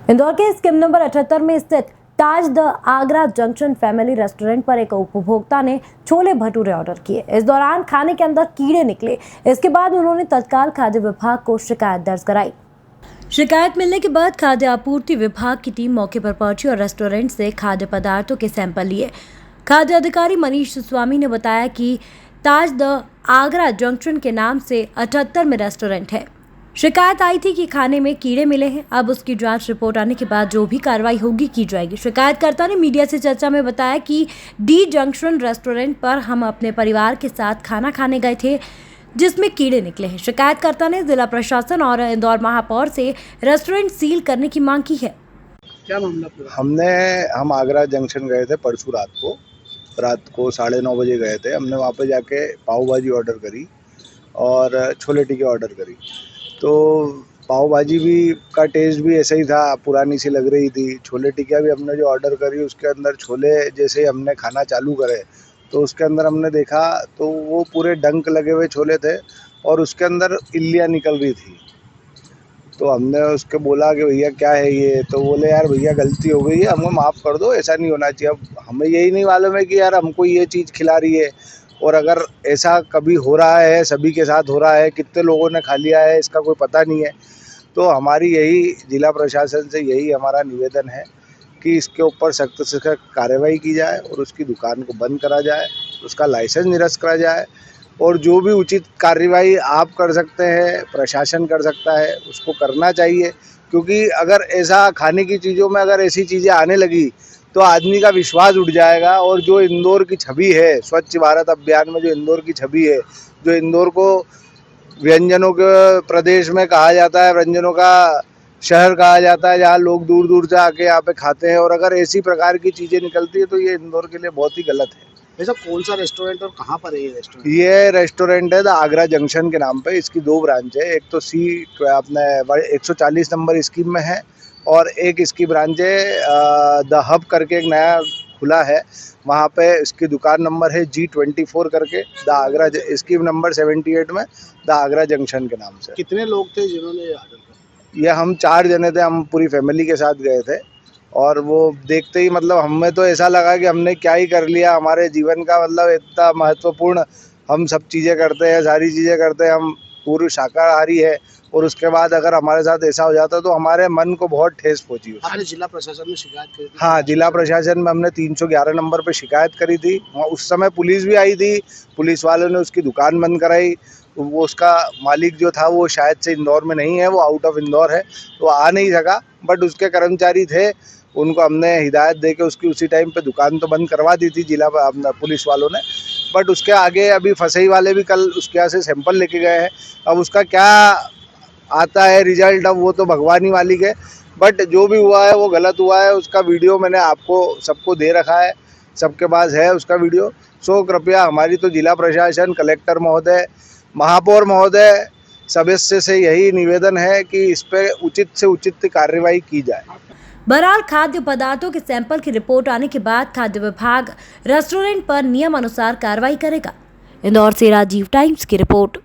इंदौर के scheme number 78 में स्थित Taj the Agra junction family restaurant पर एक उपभोक्ता ने छोले भटूरे ऑर्डर किए। इस दौरान खाने के अंदर कीड़े निकले। इसके बाद उन्होंने तत्काल खाद्य विभाग को शिकायत दर्ज कराई। शिकायत मिलने के बाद खाद्य आपूर्ति विभाग की टीम मौके पर पहुंची और रेस्टोरेंट से खाद्य पदार्थों के सैंपल लिए। खाद्य अधिकारी मनीष स्वामी ने बताया कि ताज द आगरा जंक्शन के नाम से 78 में रेस्टोरेंट है। शिकायत आई थी कि खाने में कीड़े मिले हैं। अब उसकी जांच रिपोर्ट आने के बाद जो भी कार्रवाई होगी की जाएगी। शिकायतकर्ता ने मीडिया से चर्चा में बताया कि डी जंक्शन रेस्टोरेंट पर हम अपने परिवार के साथ खाना खाने गए थे जिसमें कीड़े निकले हैं। शिकायतकर्ता ने जिला प्रशासन और इंदौर महापौर से रेस्टोरेंट सील करने की मांग की है। क्या मामला पूरा? हम आगरा जंक्शन गए थे परसों रात को 9:30 बजे गए थे। हमने वहाँ पे जाके पाव भाजी ऑर्डर करी और छोले टिक्की ऑर्डर करी। तो पाव भाजी भी का टेस्ट भी ऐसा ही था, पुरानी सी लग रही थी। छोले टिक्किया भी हमने जो ऑर्डर करी उसके अंदर छोले जैसे ही हमने खाना चालू करे तो उसके अंदर हमने देखा तो वो पूरे डंक लगे हुए छोले थे और उसके अंदर इल्लियाँ निकल रही थी। तो हमने उसके बोला कि भैया क्या है ये, तो बोले यार भैया गलती हो गई है, हमको माफ़ कर दो, ऐसा नहीं होना चाहिए। अब हमें यही नहीं मालूम है कि यार हमको ये चीज़ खिला रही है और अगर ऐसा कभी हो रहा है, सभी के साथ हो रहा है, कितने लोगों ने खा लिया है इसका कोई पता नहीं है। तो हमारी यही जिला प्रशासन से यही हमारा निवेदन है कि इसके ऊपर सख्त से सख्त कार्रवाई की जाए और उसकी दुकान को बंद करा जाए, उसका लाइसेंस निरस्त करा जाए और जो भी उचित कार्रवाई आप कर सकते हैं, प्रशासन कर सकता है, उसको करना चाहिए। क्योंकि अगर ऐसा खाने की चीज़ों में अगर ऐसी चीज़ें आने लगी तो आदमी का विश्वास उठ जाएगा और जो इंदौर की छवि है, स्वच्छ भारत अभियान में जो इंदौर की छवि है, जो इंदौर को व्यंजनों के प्रदेश में कहा जाता है, व्यंजनों का शहर कहा जाता है, जहाँ लोग दूर दूर से आके यहाँ पे खाते हैं और अगर ऐसी प्रकार की चीज़ें निकलती है तो ये इंदौर के लिए बहुत ही गलत है। ऐसा कौन सा रेस्टोरेंट और कहाँ पर है ये रेस्टोरेंट? ये रेस्टोरेंट है द आगरा जंक्शन के नाम पे। इसकी 2 ब्रांच है, एक तो अपने 140 नंबर स्कीम में है और एक इसकी ब्रांच है द हब करके एक नया खुला है, वहाँ पे इसकी दुकान नंबर है G24 करके द आगरा, स्कीम नंबर 78 में द आगरा जंक्शन के नाम से। कितने लोग थे जिन्होंने ऑर्डर किया? ये हम 4 जने थे, हम पूरी फैमिली के साथ गए थे और वो देखते ही मतलब हमें तो ऐसा लगा कि हमने क्या ही कर लिया, हमारे जीवन का मतलब इतना महत्वपूर्ण हम सब चीज़ें करते हैं, सारी चीज़ें करते हैं, हम पूरी शाकाहारी है और उसके बाद अगर हमारे साथ ऐसा हो जाता तो हमारे मन को बहुत ठेस पहुंची। आपने जिला प्रशासन में शिकायत करी थी? हाँ, जिला प्रशासन में हमने 311 नंबर पे शिकायत करी थी। वहाँ उस समय पुलिस भी आई थी, पुलिस वालों ने उसकी दुकान बंद कराई। वो उसका मालिक जो था वो शायद से इंदौर में नहीं है, वो आउट ऑफ इंदौर है, तो आ नहीं सका। बट उसके कर्मचारी थे, उनको हमने हिदायत दे के उसकी उसी टाइम पे दुकान तो बंद करवा दी थी जिला पुलिस वालों ने। बट उसके आगे अभी फसई वाले भी कल उसके यहाँ से सैंपल लेके गए हैं। अब उसका क्या आता है रिजल्ट, अब वो तो भगवान ही मालिक है। बट जो भी हुआ है वो गलत हुआ है। उसका वीडियो मैंने आपको सबको दे रखा है, सबके पास है उसका वीडियो। सो कृपया हमारी तो जिला प्रशासन, कलेक्टर महोदय, महापौर महोदय, सदस्य से यही निवेदन है कि इस पर उचित से उचित कार्रवाई की जाए। बहरहाल खाद्य पदार्थों के सैंपल की रिपोर्ट आने के बाद खाद्य विभाग रेस्टोरेंट पर नियम अनुसार कार्रवाई करेगा। इंदौर से राजीव टाइम्स की रिपोर्ट।